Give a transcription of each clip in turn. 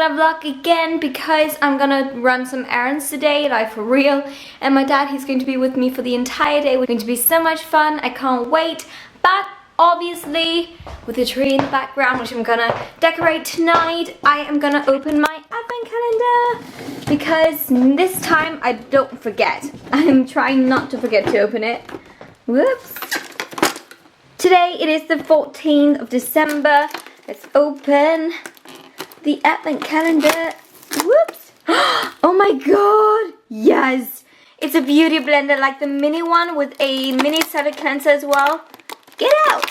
gonna vlog again because I'm gonna run some errands today, like for real. And my dad, he's going to be with me for the entire day. We're going to be so much fun. I can't wait. But obviously, with the tree in the background, which I'm gonna decorate tonight, I am gonna open my advent calendar because this time I don't forget. I'm trying not to forget to open it. Whoops. Today it is the 14th of December. Let's open the advent calendar. Whoops. Oh my god. Yes. It's a beauty blender like the mini one with a mini salad cleanser as well. Get out.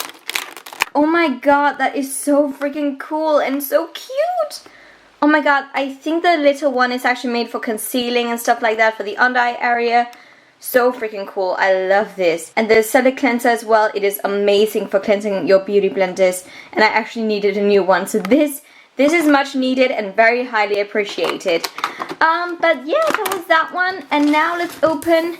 Oh my god, that is so freaking cool and so cute. Oh my god, I think the little one is actually made for concealing and stuff like that for the under eye area. So freaking cool. I love this. And the salad cleanser as well. It is amazing for cleansing your beauty blenders. And I actually needed a new one. So this is much needed and very highly appreciated. But yeah, that was that one. And now let's open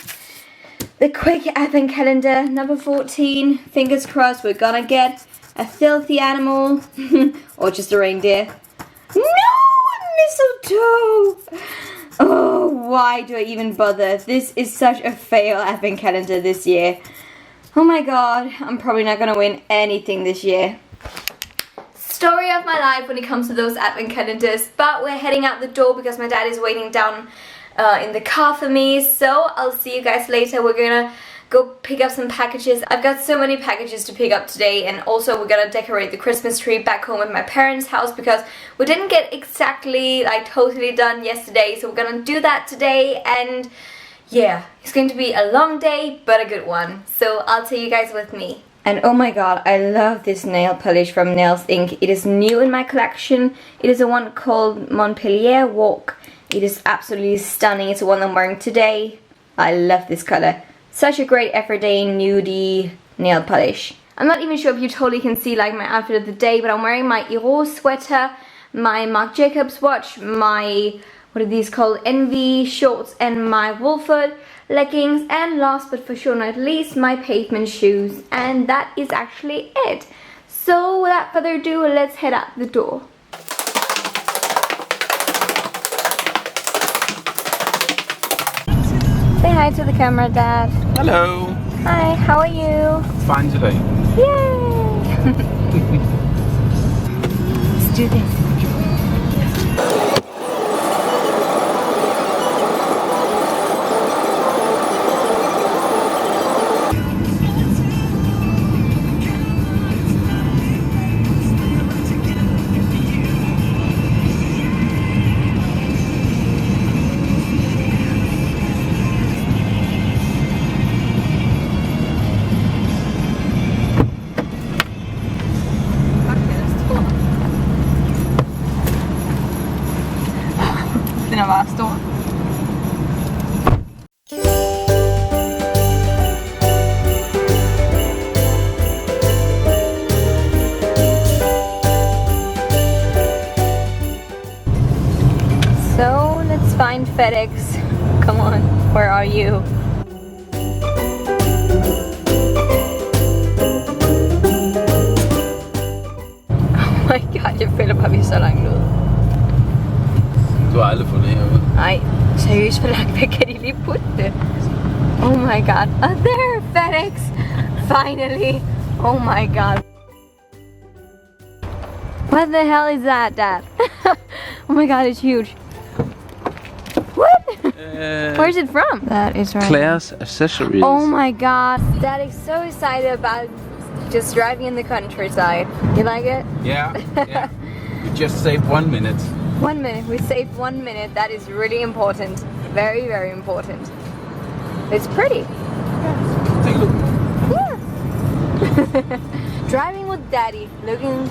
the quick advent calendar number 14. Fingers crossed we're gonna get a filthy animal. Or just a reindeer. No! Mistletoe! Oh, why do I even bother? This is such a fail advent calendar this year. Oh my god, I'm probably not gonna win anything this year. Story of my life when it comes to those advent calendars. But we're heading out the door because my dad is waiting down in the car for me. So I'll see you guys later. We're gonna go pick up some packages. I've got so many packages to pick up today, and also we're gonna decorate the Christmas tree back home at my parents' house because we didn't get exactly like totally done yesterday, so we're gonna do that today. And yeah, it's going to be a long day but a good one, so I'll take you guys with me. And oh my god, I love this nail polish from Nails Inc. It is new in my collection. It is a one called Montpelier Walk. It is absolutely stunning. It's the one I'm wearing today. I love this color. Such a great everyday nudie nail polish. I'm not even sure if you totally can see like my outfit of the day, but I'm wearing my Hero sweater, my Marc Jacobs watch, my, what are these called, Envii shorts, and my Wolford leggings, and last but for sure not least, my Pavement shoes. And that is actually it. So without further ado, let's head out the door. Say hi to the camera, Dad. Hello. Hi, how are you? Fine today. Yay! Let's do this. Den er bare stor. So let's find FedEx. Come on, where are you? Oh my god, jeg føler bare, vi er så langt ud. Du har aldrig fundet herude? Nej, seriøst, hvor langt væk kan de lige putte det? Oh my god. Oh, there, FedEx! Finally! Oh my god. What the hell is that, Dad? Oh my god, it's huge. What? Where's it from? That is right. Claire's Accessories. Oh my god. Dad is so excited about just driving in the countryside. You like it? Yeah, yeah. We just saved 1 minute. 1 minute. We saved 1 minute. That is really important. Very, very important. It's pretty. Yeah. Take a look. Yeah. Driving with Daddy, looking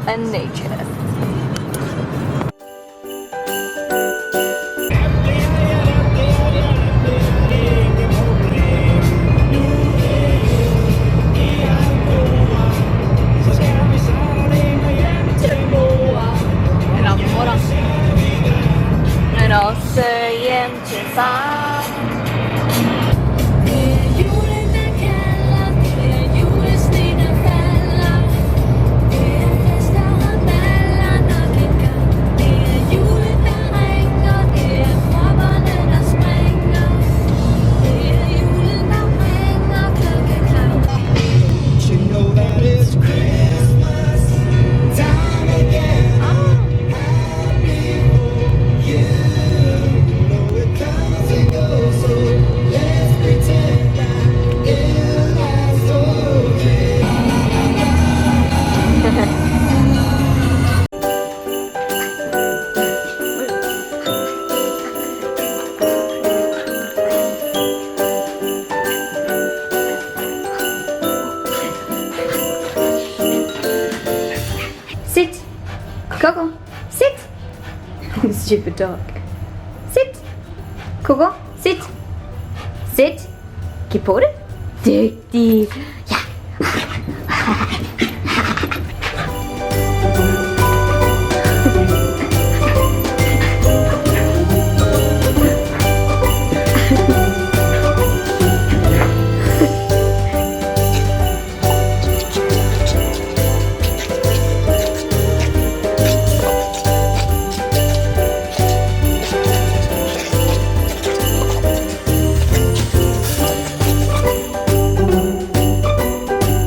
at nature. Men også hjem til far. Stupid dog. Sit. Coco, sit. Sit. Kan på det? Dygtig. Ja.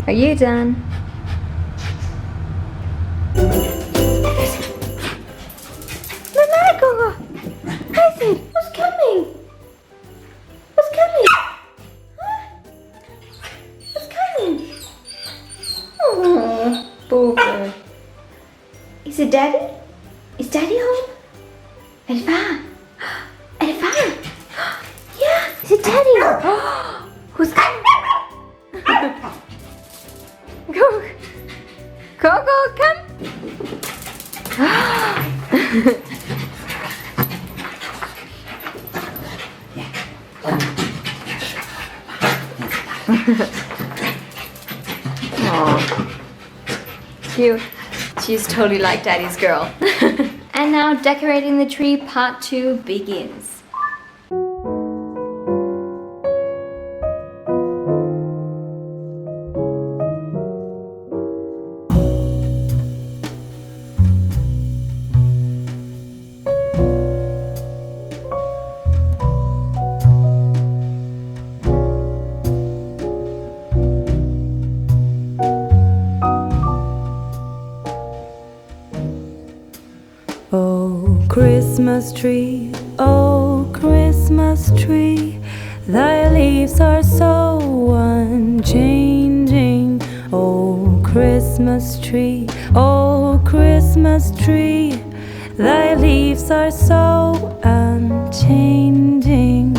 Are you done? Mama, Isaac, what's coming? What's coming? Huh? What's coming? Oh, Bobbi. Is it Daddy? Is Daddy home? Er det far? Er det far? Yeah, is it Daddy? Who's coming? Coco, come! Aww. Cute. She's totally like Daddy's girl. And now decorating the tree part 2 begins. Christmas tree, oh Christmas tree, thy leaves are so unchanging. Oh Christmas tree, thy leaves are so unchanging.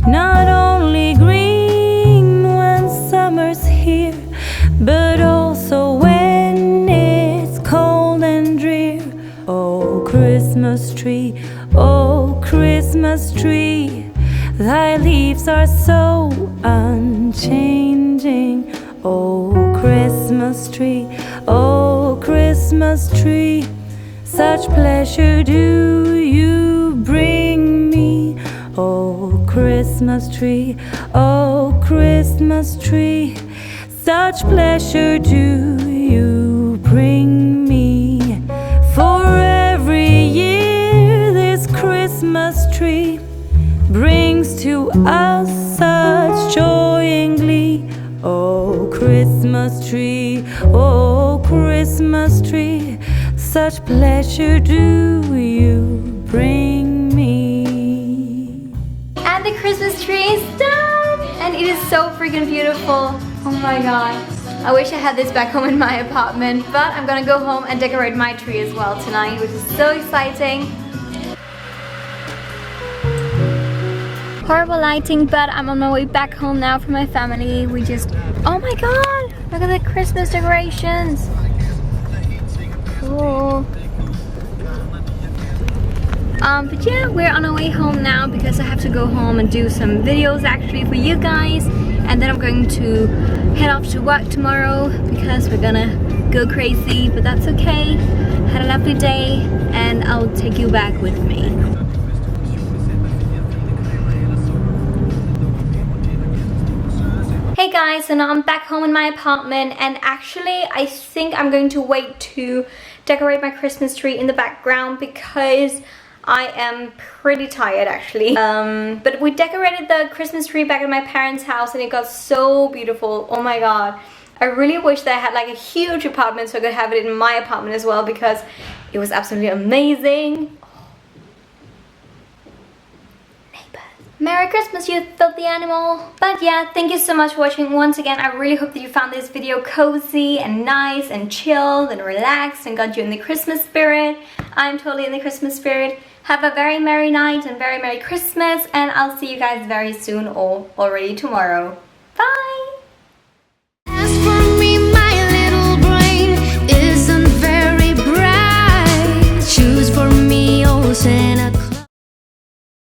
Not only green when summer's here, but also when it's cold and drear. Oh Christmas tree, thy leaves are so unchanging. Oh Christmas tree, such pleasure do you bring me. Oh Christmas tree, such pleasure do you bring me. For every year this Christmas tree brings to us such joy and glee. Oh Christmas tree, such pleasure do you bring me. And the Christmas tree is done! And it is so freaking beautiful. Oh my god. I wish I had this back home in my apartment, but I'm gonna go home and decorate my tree as well tonight, which is so exciting. Horrible lighting, but I'm on my way back home now for my family. Oh my god! Look at the Christmas decorations! Cool. But yeah, we're on our way home now because I have to go home and do some videos actually for you guys. And then I'm going to head off to work tomorrow because we're gonna go crazy, but that's okay. Had a lovely day and I'll take you back with me. Hey guys, so now I'm back home in my apartment, and actually I think I'm going to wait to decorate my Christmas tree in the background because I am pretty tired actually. But we decorated the Christmas tree back at my parents' house and it got so beautiful. Oh my god. I really wish that I had like a huge apartment so I could have it in my apartment as well because it was absolutely amazing. Merry Christmas, you filthy animal. But yeah, thank you so much for watching once again. I really hope that you found this video cozy and nice and chilled and relaxed and got you in the Christmas spirit. I'm totally in the Christmas spirit. Have a very merry night and very merry Christmas, and I'll see you guys very soon or already tomorrow.